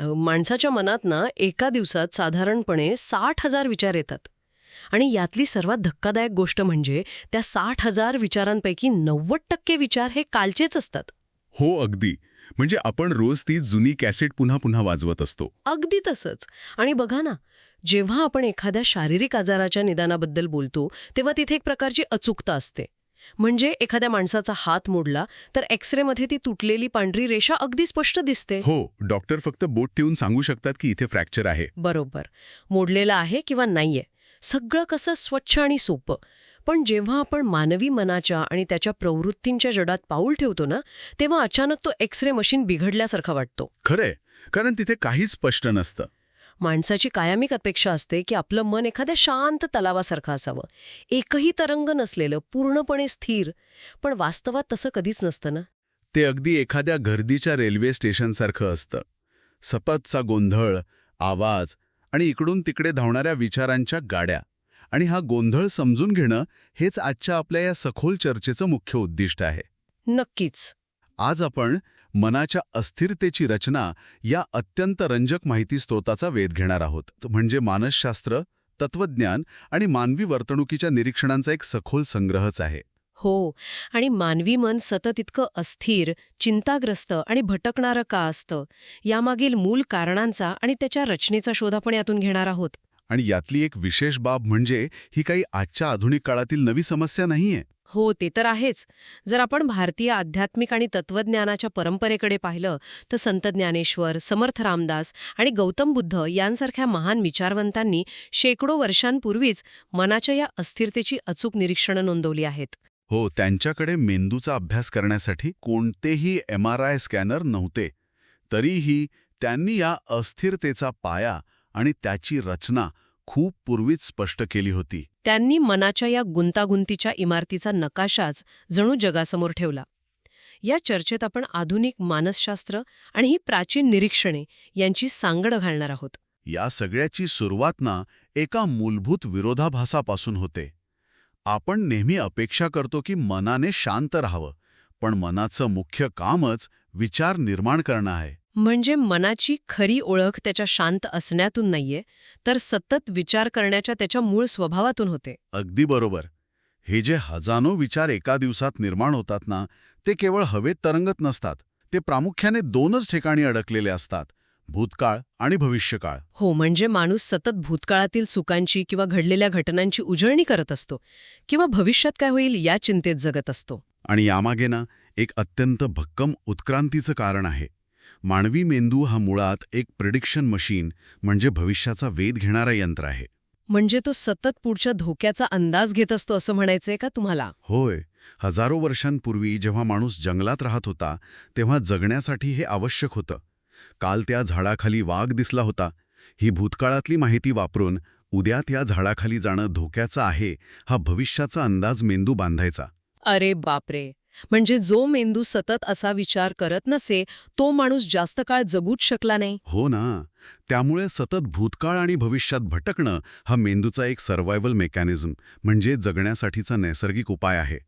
माणसाच्या मनात ना एका दिवसात साधारणपणे 60,000 विचार येतात. आणि यातली सर्वात धक्कादायक गोष्ट म्हणजे त्या 60,000 विचारांपैकी 90% विचार हे कालचेच असतात. हो, अगदी. म्हणजे आपण रोज ती जुनी कॅसेट पुन्हा पुन्हा वाजवत असतो. अगदी तसंच. आणि बघा ना, जेव्हा आपण एखाद्या शारीरिक आजाराच्या निदानाबद्दल बोलतो तेव्हा तिथे एक प्रकारची अचूकता असते. म्हणजे एखाद्या माणसाचा हात मोडला तर एक्सरेमध्ये ती तुटलेली पांढरी रेषा अगदी स्पष्ट दिसते. हो, डॉक्टर फक्त बोट ठेवून सांगू शकतात की इथे फ्रॅक्चर आहे. बरोबर. मोडलेला आहे किंवा नाहीये, सगळं कसं स्वच्छ आणि सोपं. पण जेव्हा आपण मानवी मनाच्या आणि त्याच्या प्रवृत्तींच्या जडात पाऊल ठेवतो ना, तेव्हा अचानक तो एक्सरे मशीन बिघडल्यासारखा वाटतो. खरंय, कारण तिथे काहीच स्पष्ट नसतं. माणसाची कायमिक अपेक्षा असते की आपलं मन एखाद्या शांत तलावासारखं असावं, एकही तरंग नसलेलं, पूर्णपणे स्थिर. पण वास्तवात तसं कधीच नसतं ना. ते अगदी एखाद्या गर्दीच्या रेल्वे स्टेशनसारखं असतं. सततचा गोंधळ, आवाज आणि इकडून तिकडे धावणाऱ्या विचारांच्या गाड्या. आणि हा गोंधळ समजून घेणं हेच आजच्या आपल्या या सखोल चर्चेचं मुख्य उद्दिष्ट आहे. नक्कीच. आज आपण मनाच्या अस्थिरतेची रचना या अत्यंत रंजक माहिती स्रोताचा वेध घेणार आहोत. म्हणजे मानसशास्त्र, तत्वज्ञान आणि मानवी वर्तणुकीच्या निरीक्षणांचा एक सखोल संग्रहच आहे. हो. आणि मानवी मन सतत इतकं अस्थिर, चिंताग्रस्त आणि भटकणारं का असतं, यामागील मूळ कारणांचा आणि त्याच्या रचनेचा शोध आपण यातून घेणार आहोत. आणि यातली एक विशेष बाब म्हणजे ही काही आजच्या आधुनिक काळातील नवी समस्या नाहीये. हो, ते तर आहेच. जर आपण भारतीय आध्यात्मिक आणि तत्वज्ञानाच्या परंपरेकडे पाहिलं तर संत ज्ञानेश्वर, समर्थ रामदास आणि गौतम बुद्ध यांसारख्या महान विचारवंतांनी शेकडो वर्षांपूर्वीच मनाच्या या अस्थिरतेची अचूक निरीक्षणं नोंदवली आहेत. हो, त्यांच्याकडे मेंदूचा अभ्यास करण्यासाठी कोणतेही MRI स्कॅनर नव्हते. तरीही त्यांनी या अस्थिरतेचा पाया आणि त्याची रचना खूप पूर्वीच स्पष्ट केली होती. त्यांनी मनाच्या या गुंतागुंतीच्या इमारतीचा नकाशाच जणू जगासमोर ठेवला. या चर्चेत आपण आधुनिक मानसशास्त्र आणि ही प्राचीन निरीक्षणे यांची सांगड घालणार आहोत. या सगळ्याची सुरुवात ना एका मूलभूत विरोधाभासापासून होते. आपण नेहमी अपेक्षा करतो की मनाने शांत राहावं, पण मनाचं मुख्य कामच विचार निर्माण करणं आहे. म्हणजे मनाची खरी ओळख त्याच्या शांत असण्यातून नाहीये, तर सतत विचार करण्याच्या त्याच्या मूळ स्वभावातून होते. अगदी बरोबर. हे जे हजारो विचार एका दिवसात निर्माण होतात ना, ते केवळ हवेत तरंगत नसतात. ते प्रामुख्याने दोनच ठिकाणी अडकलेले असतात: भूतकाळ आणि भविष्यकाळ. हो, म्हणजे माणूस सतत भूतकाळातील चुकांची किंवा घडलेल्या घटनांची उजळणी करत असतो किंवा भविष्यात काय होईल या चिंतेत जगत असतो. आणि यामागे ना एक अत्यंत भक्कम उत्क्रांतीचं कारण आहे. मानवी मेंदू हा मुळात एक प्रिडिक्शन मशीन म्हणजे भविष्याचा वेध घेणारा यंत्र आहे. म्हणजे तो सतत पुढच्या धोक्याचा अंदाज घेत असतो असं म्हणायचंय का तुम्हाला? होय, हजारो वर्षांपूर्वी जेव्हा माणूस जंगलात राहत होता तेव्हा जगण्यासाठी हे आवश्यक होतं. काल त्या झाडाखाली वाघ दिसला होता. ही भूतकाळातली माहिती वापरून उद्या त्या झाडाखाली जाणं धोक्याचं आहे हा भविष्याचा अंदाज मेंदू बांधायचा. अरे बापरे. म्हणजे जो मेंदू सतत असा विचार करत नसे तो माणूस जास्त काळ जगूच शकला नाही. हो ना. त्यामुळे सतत भूतकाळ आणि भविष्यात भटकणं हा मेंदूचा एक सर्व्हायव्हल मेकॅनिझम म्हणजे जगण्यासाठीचा नैसर्गिक उपाय आहे.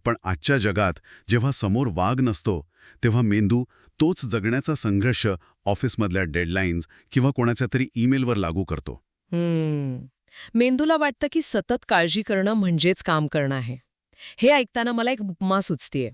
पण आजच्या जगात जेव्हा समोर वाघ नसतो तेव्हा मेंदू तोच जगण्याचा संघर्ष ऑफिसमधल्या डेडलाईन्स किंवा कोणाच्या तरी ईमेलवर लागू करतो. मेंदूला वाटतं की सतत काळजी करणं म्हणजेच काम करणं आहे. हे ऐकताना मला एक उपमा सुचतीये.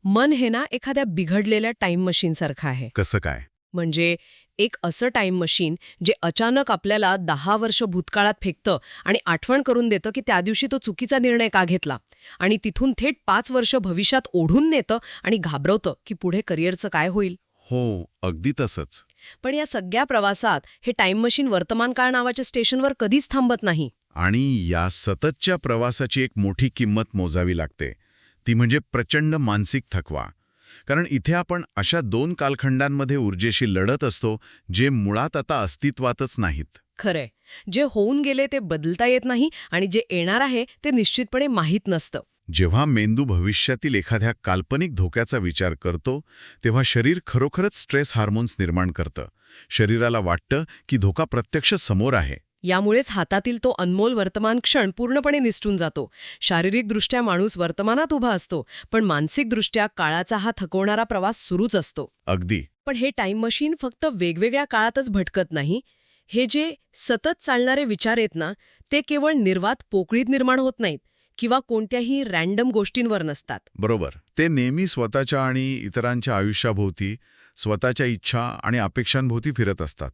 मन हे ना एखाद्या बिघडलेल्या टाईम मशीनसारखं आहे. कसं काय? म्हणजे एक असं टाईम मशीन जे अचानक आपल्याला 10 वर्ष भूतकाळात फेकतं आणि आठवण करून देतं की त्या दिवशी तो चुकीचा निर्णय का घेतला, आणि तिथून थेट 5 वर्ष भविष्यात ओढून नेतं आणि घाबरवतं की पुढे करिअरचं काय होईल. हो, अगदी तसंच. पण या सगळ्या प्रवासात हे टाईम मशीन वर्तमानकाळ नावाच्या स्टेशनवर कधीच थांबत नाही. आणि या सततच्या प्रवासाची एक मोठी किंमत मोजावी लागते. ती म्हणजे प्रचंड मानसिक थकवा. कारण इथे आपण अशा दोन कालखंडांमध्ये ऊर्जेशी लढत असतो जे मुळात आता अस्तित्वातच नाहीत. खरंय. जे होऊन गेले ते बदलता येत नाही आणि जे येणार आहे ते निश्चितपणे माहीत नसतं. जेव्हा मेंदू भविष्यातील एखाद्या काल्पनिक धोक्याचा विचार करतो तेव्हा शरीर खरोखरच स्ट्रेस हार्मोन्स निर्माण करतं. शरीराला वाटतं की धोका प्रत्यक्ष समोर आहे. यामुळेच हातातील तो अनमोल वर्तमान क्षण पूर्णपणे निसटून जातो. शारीरिकदृष्ट्या माणूस वर्तमानात उभा असतो, पण मानसिकदृष्ट्या काळाचा हा थकवणारा प्रवास सुरूच असतो. अगदी. पण हे टाईम मशीन फक्त वेगवेगळ्या काळातच भटकत नाही. हे जे सतत चालणारे विचार आहेत ना, ते केवळ निर्वात पोकळीत निर्माण होत नाहीत किंवा कोणत्याही रॅन्डम गोष्टींवर नसतात. बरोबर. ते नेहमी स्वतःच्या आणि इतरांच्या आयुष्याभोवती, स्वतःच्या इच्छा आणि अपेक्षांभोवती फिरत असतात.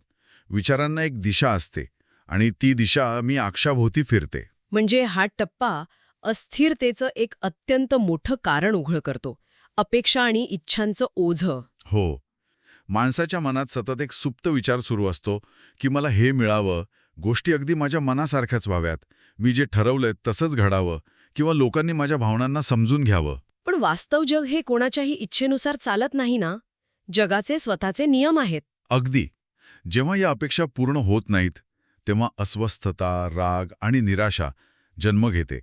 विचारांना एक दिशा असते आणि ती दिशा मी अक्षाभोवती फिरते. म्हणजे हा टप्पा अस्थिरतेचं एक अत्यंत मोठं कारण उघड करतो. अपेक्षा आणि इच्छांचं ओझं. हो. माणसाच्या मनात सतत एक सुप्त विचार सुरू असतो की मला हे मिळावं, गोष्टी अगदी माझ्या मनासारख्याच व्हाव्यात, मी जे ठरवलंय तसंच घडावं किंवा लोकांनी माझ्या भावनांना समजून घ्यावं. पण वास्तव जग हे कोणाच्याही इच्छेनुसार चालत नाही ना. जगाचे स्वतःचे नियम आहेत. अगदी. जेव्हा या अपेक्षा पूर्ण होत नाहीत, तेव्हा अस्वस्थता, राग आणि निराशा जन्म घेते.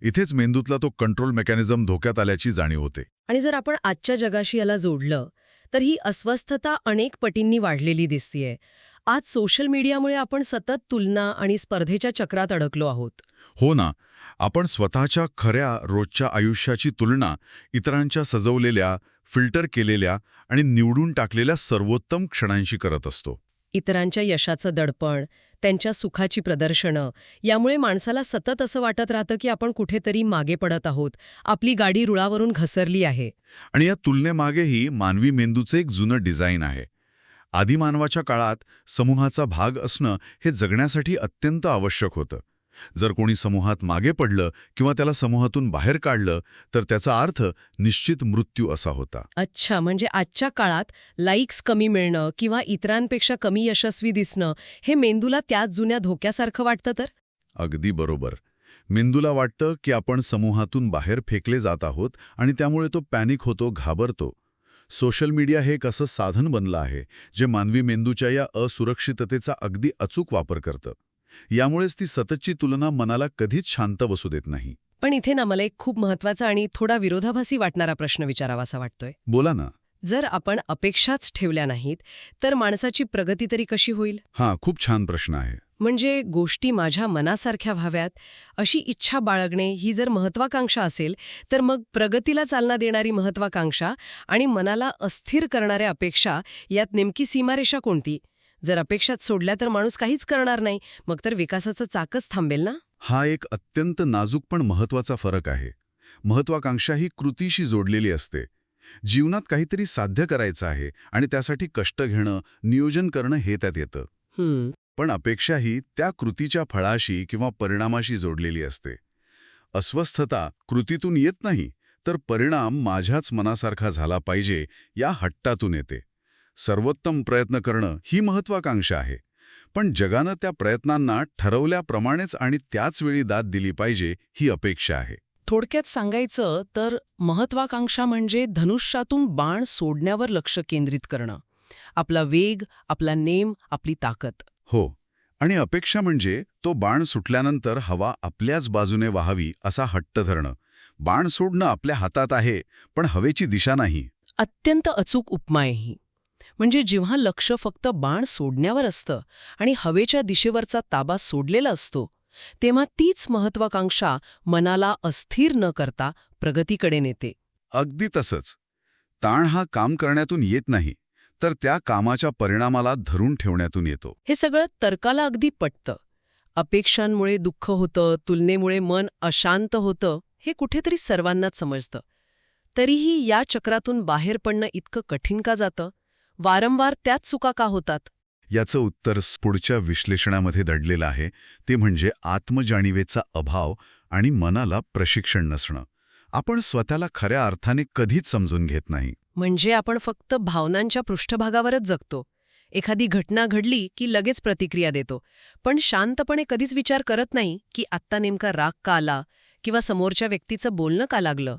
इथेच मेंदूतला तो कंट्रोल मेकॅनिझम धोक्यात आल्याची जाणीव होते. आणि जर आपण आजच्या जगाशी याला जोडलं, तर ही अस्वस्थता अनेक पटींनी वाढलेली दिसतीये. आज सोशल मीडियामुळे आपण सतत तुलना आणि स्पर्धेच्या चक्रात अडकलो आहोत. हो ना. आपण स्वतःच्या खऱ्या रोजच्या आयुष्याची तुलना इतरांच्या सजवलेल्या, फिल्टर केलेल्या आणि निवडून टाकलेल्या सर्वोत्तम क्षणांशी करत असतो. इतरांच्या यशाचं दडपण, त्यांच्या सुखाची प्रदर्शनं, यामुळे माणसाला सतत असं वाटत राहतं की आपण कुठेतरी मागे पडत आहोत, आपली गाडी रुळावरून घसरली आहे. आणि या तुलनेमागेही मानवी मेंदूचे एक जुनं डिझाईन आहे. आदिमानवाच्या काळात समूहाचा भाग असणं हे जगण्यासाठी अत्यंत आवश्यक होतं. जर कोणी समूहात मागे पडलं किंवा त्याला समूहातून बाहेर काढलं तर त्याचा अर्थ निश्चित मृत्यू असा होता. अच्छा, म्हणजे आजच्या काळात लाईक्स कमी मिळणं किंवा इतरांपेक्षा कमी यशस्वी दिसणं हे मेंदूला त्याच जुन्या धोक्यासारखं वाटतं तर? अगदी बरोबर. मेंदूला वाटतं की आपण समूहातून बाहेर फेकले जात आहोत आणि त्यामुळे तो पॅनिक होतो, घाबरतो. सोशल मीडिया हे एक असं साधन बनलं आहे जे मानवी मेंदूच्या या असुरक्षिततेचा अगदी अचूक वापर करतं. यामुळेच ती सततची तुलना मनाला कधीच शांत बसू देत नाही. पण इथे ना मला एक खूप महत्वाचा आणि थोडा विरोधाभासी वाटणारा प्रश्न विचारावासा वाटतोय. बोला ना. जर आपण अपेक्षाच ठेवल्या नाहीत, तर माणसाची प्रगती तरी कशी होईल? हां, खूप छान प्रश्न आहे. म्हणजे गोष्टी माझ्या मनासारख्या व्हाव्यात अशी इच्छा बाळगणे ही जर महत्वाकांक्षा असेल, तर मग प्रगतीला चालना देणारी महत्वाकांक्षा आणि मनाला अस्थिर करणाऱ्या अपेक्षा यात नेमकी सीमारेषा कोणती? जर अपेक्षाच सोडल्या तर माणूस काहीच करणार नाही, मग तर विकासाचं चाकच थांबेल ना. हा एक अत्यंत नाजूक पण महत्वाचा फरक आहे. महत्वाकांक्षा ही कृतीशी जोडलेली असते. जीवनात काहीतरी साध्य करायचं आहे आणि त्यासाठी कष्ट घेणं, नियोजन करणं हे त्यात येतं. पण अपेक्षा ही त्या कृतीच्या फळाशी किंवा परिणामाशी जोडलेली असते. अस्वस्थता कृतीतून येत नाही, तर परिणाम माझ्याच मनासारखा झाला पाहिजे या हट्टातून येते. सर्वोत्तम प्रयत्न करणं ही महत्वाकांक्षा आहे. पण जगानं त्या प्रयत्नांना ठरवल्याप्रमाणेच आणि त्याच वेळी दाद दिली पाहिजे ही अपेक्षा आहे. थोडक्यात सांगायचं तर महत्वाकांक्षा म्हणजे धनुष्यातून बाण सोडण्यावर लक्ष केंद्रित करणं. आपला वेग, आपला नेम, आपली ताकद. हो. आणि अपेक्षा म्हणजे तो बाण सुटल्यानंतर हवा आपल्याच बाजूने वाहावी असा हट्ट धरणं. बाण सोडणं आपल्या हातात आहे, पण हवेची दिशा नाही. अत्यंत अचूक उपमा आहे ही. म्हणजे जेव्हा लक्ष फक्त बाण सोडण्यावर असतं आणि हवेच्या दिशेवरचा ताबा सोडलेला असतो, तेव्हा तीच महत्वाकांक्षा मनाला अस्थिर न करता प्रगतीकडे नेते. अगदी तसंच. ताण हा काम करण्यातून येत नाही, तर त्या कामाच्या परिणामाला धरून ठेवण्यातून येतो. हे सगळं तर्काला अगदी पटतं. अपेक्षांमुळे दुःख होतं, तुलनेमुळे मन अशांत होतं, हे कुठेतरी सर्वांनाच समजतं. तरीही या चक्रातून बाहेर पडणं इतकं कठीण का जातं? वारंवार त्याच चुका का होतात? याचं उत्तर पुढच्या विश्लेषणामध्ये दडलेलं आहे. ते म्हणजे आत्मजाणीवेचा अभाव आणि मनाला प्रशिक्षण नसणं. आपण स्वतःला खऱ्या अर्थाने कधीच समजून घेत नाही. म्हणजे आपण फक्त भावनांच्या पृष्ठभागावरच जगतो. एखादी घटना घडली की लगेच प्रतिक्रिया देतो, पण शांतपणे कधीच विचार करत नाही की आत्ता नेमका राग का आला किंवा समोरच्या व्यक्तीचं बोलणं का लागलं.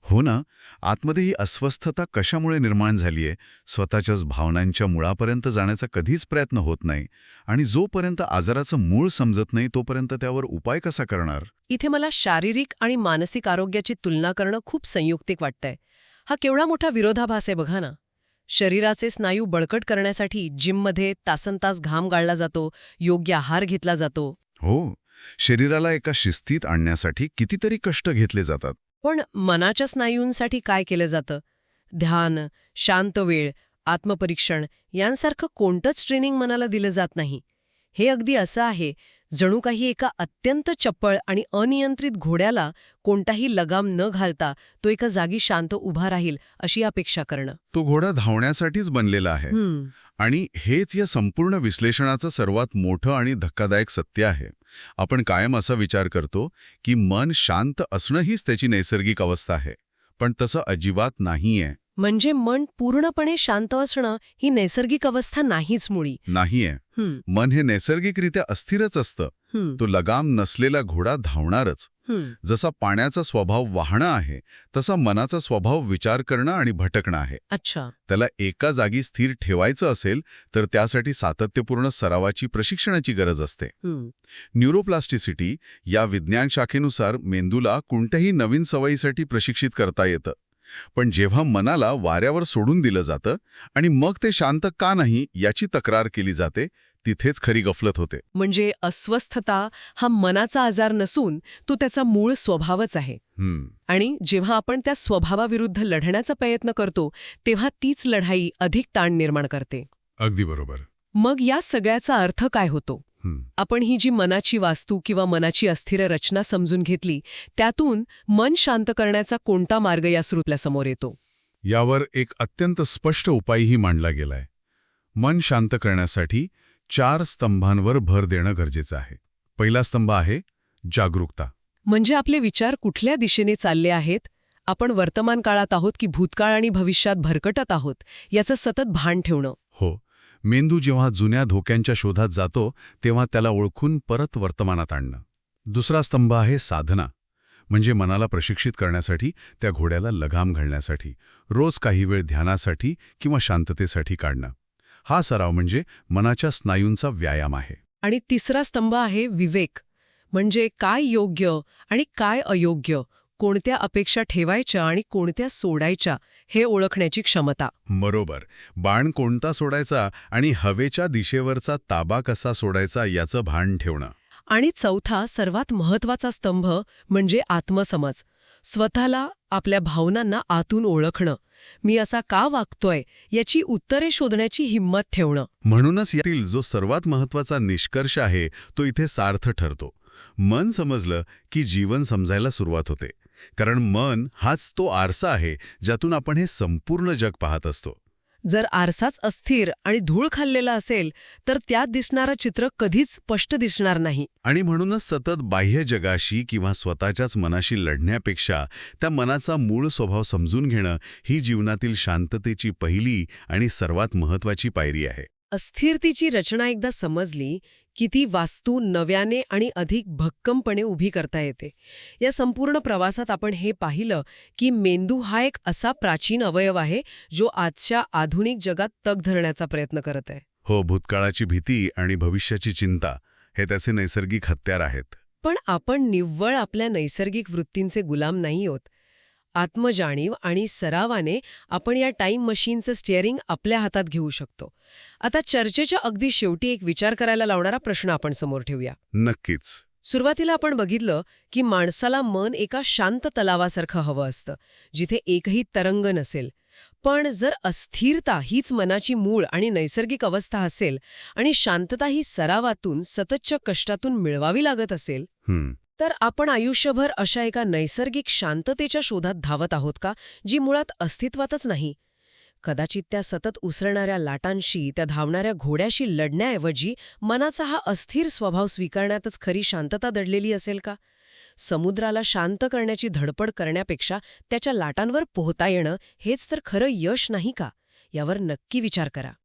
हो ना. आतमध्ये ही अस्वस्थता कशामुळे निर्माण झालीये, स्वतःच्याच भावनांच्या मुळापर्यंत जाण्याचा कधीच प्रयत्न होत नाही. आणि जोपर्यंत आजाराचं मूळ समजत नाही तोपर्यंत त्यावर उपाय कसा करणार? इथे मला शारीरिक आणि मानसिक आरोग्याची तुलना करणं खूप संयुक्तिक वाटतंय. हा केवढा मोठा विरोधाभास आहे बघा ना. शरीराचे स्नायू बळकट करण्यासाठी जिममध्ये तासनतास घाम गाळला जातो, योग्य आहार घेतला जातो. हो, शरीराला एका शिस्तीत आणण्यासाठी कितीतरी कष्ट घेतले जातात. पण मनाच्या स्नायूंसाठी काय केलं जातं? ध्यान, शांत वेळ, आत्मपरीक्षण यांसारखं कोणतंच ट्रेनिंग मनाला दिलं जात नाही. हे अगदी असं आहे जणू काही एका अत्यंत चपळ आणि अनियंत्रित घोड्याला कोणताही लगाम न घालता तो एका जागी शांत उभा राहील अशी अपेक्षा करणं. तो घोडा धावण्यासाठीच बनलेला आहे. आणि हेच या संपूर्ण विश्लेषणाचं सर्वात मोठं आणि धक्कादायक सत्य आहे. आपण कायम असा विचार करतो की मन शांत असणं हीच त्याची नैसर्गिक अवस्था आहे, पण तसं अजिबात नाहीये. म्हणजे मन पूर्णपणे शांत असणं ही नैसर्गिक अवस्था नाहीच मुळी. नाहीये. मन हे नैसर्गिकरित्या अस्थिरच असतं. तो लगाम नसलेला घोडा धावणारच. जसा पाण्याचा स्वभाव वाहणं आहे तसा मनाचा स्वभाव विचार करणं आणि भटकणं आहे. अच्छा. त्याला एका जागी स्थिर ठेवायचं असेल तर त्यासाठी सातत्यपूर्ण सरावाची प्रशिक्षणाची गरज असते. न्यूरोप्लास्टिसिटी या विज्ञान शाखेनुसार मेंदूला कोणत्याही नवीन सवयीसाठी प्रशिक्षित करता येतं. पण जेव्हा मनाला वाऱ्यावर सोडून दिलं जातं आणि मग ते शांत का नाही याची तक्रार केली जाते, तिथेच खरी गफलत होते. म्हणजे अस्वस्थता हा मनाचा आजार नसून तो त्याचा मूळ स्वभावच आहे. आणि जेव्हा आपण त्या स्वभावाविरुद्ध लढण्याचा प्रयत्न करतो तेव्हा तीच लढाई अधिक ताण निर्माण करते. अगदी बरोबर. मग या सगळ्याचा अर्थ काय होतो? आपण ही जी मनाची वास्तू किंवा मनाची अस्थिर रचना समजून घेतली त्यातून मन शांत करण्याचा कोणता मार्ग या श्रोत्याला समोर येतो? यावर एक अत्यंत स्पष्ट उपायही मांडला गेलाय. मन शांत करण्यासाठी 4 स्तंभांवर भर देणं गरजेचं आहे. पहिला स्तंभ आहे जागरूकता. म्हणजे आपले विचार कुठल्या दिशेने चालले आहेत, आपण वर्तमान काळात आहोत की भूतकाळ आणि भविष्यात भरकटत आहोत याचं सतत भान ठेवणं. हो, मेंदू जेव्हा जुन्या धोक्यांच्या शोधात जातो तेव्हा त्याला ओळखून परत वर्तमानात आणणं. दुसरा स्तंभ आहे साधना. म्हणजे मनाला प्रशिक्षित करण्यासाठी, त्या घोड्याला लगाम घालण्यासाठी रोज काही वेळ ध्यानासाठी किंवा शांततेसाठी काढणं. हा सराव म्हणजे मनाच्या स्नायूंचा व्यायाम आहे. आणि तिसरा स्तंभ आहे विवेक. म्हणजे काय योग्य आणि काय अयोग्य, कोणत्या अपेक्षा ठेवायच्या आणि कोणत्या सोडायच्या हे ओळखण्याची क्षमता. बरोबर. बाण कोणता सोडायचा आणि हवेच्या दिशेवरचा ताबा कसा सोडायचा याचं भान ठेवणं. आणि चौथा सर्वात महत्वाचा स्तंभ म्हणजे आत्मसमज. स्वतःला, आपल्या भावनांना आतून ओळखणं. मी असा का वागतोय याची उत्तरे शोधण्याची हिंमत ठेवणं. म्हणूनच यातील जो सर्वात महत्वाचा निष्कर्ष आहे तो इथे सार्थ ठरतो. मन समजलं की जीवन समजायला सुरुवात होते. कारण मन हाच तो आरसा आहे ज्यातून आपण हे संपूर्ण जग पाहत असतो. जर आरसाच अस्थिर आणि धूळ खाल्लेला असेल तर त्यात दिसणारं चित्र कधीच स्पष्ट दिसणार नाही. आणि म्हणूनच सतत बाह्य जगाशी किंवा स्वतःच्याच मनाशी लढण्यापेक्षा त्या मनाचा मूळ स्वभाव समजून घेणं ही जीवनातील शांततेची पहिली आणि सर्वात महत्वाची पायरी आहे. अस्थिरतेची रचना एकदा समजली की ती वास्तू नव्याने आणि अधिक भक्कमपणे उभी करता येते. या संपूर्ण प्रवासात आपण हे पाहिलं की मेंदू हा एक असा प्राचीन अवयव आहे जो आजच्या आधुनिक जगात तग धरण्याचा प्रयत्न करत आहे. हो, भूतकाळाची भीती आणि भविष्याची चिंता हे त्याचे नैसर्गिक हत्यार आहेत. पण आपण निव्वळ आपल्या नैसर्गिक वृत्तींचे गुलाम नाही आहोत. आत्मजाणीव आणि सरावाने आपण या टाईम मशीनचं स्टिअरिंग आपल्या हातात घेऊ शकतो. आता चर्चेच्या अगदी शेवटी एक विचार करायला लावणारा प्रश्न आपण समोर ठेवूया. नक्कीच. सुरुवातीला आपण बघितलं की माणसाला मन एका शांत तलावासारखं हवं असतं, जिथे एकही तरंग नसेल. पण जर अस्थिरता हीच मनाची मूळ आणि नैसर्गिक अवस्था असेल आणि शांतता ही सरावातून, सततच्या कष्टातून मिळवावी लागत असेल, तर आपण आयुष्यभर अशा एका नैसर्गिक शांततेच्या शोधात धावत आहोत का, जी मुळात अस्तित्वातच नाही? कदाचित त्या सतत उसळणाऱ्या लाटांशी, त्या धावणाऱ्या घोड्याशी लढण्याऐवजी मनाचा हा अस्थिर स्वभाव स्वीकारण्यातच खरी शांतता दडलेली असेल का? समुद्राला शांत करण्याची धडपड करण्यापेक्षा त्याच्या लाटांवर पोहता येणं हेच तर खरं यश नाही का? यावर नक्की विचार करा.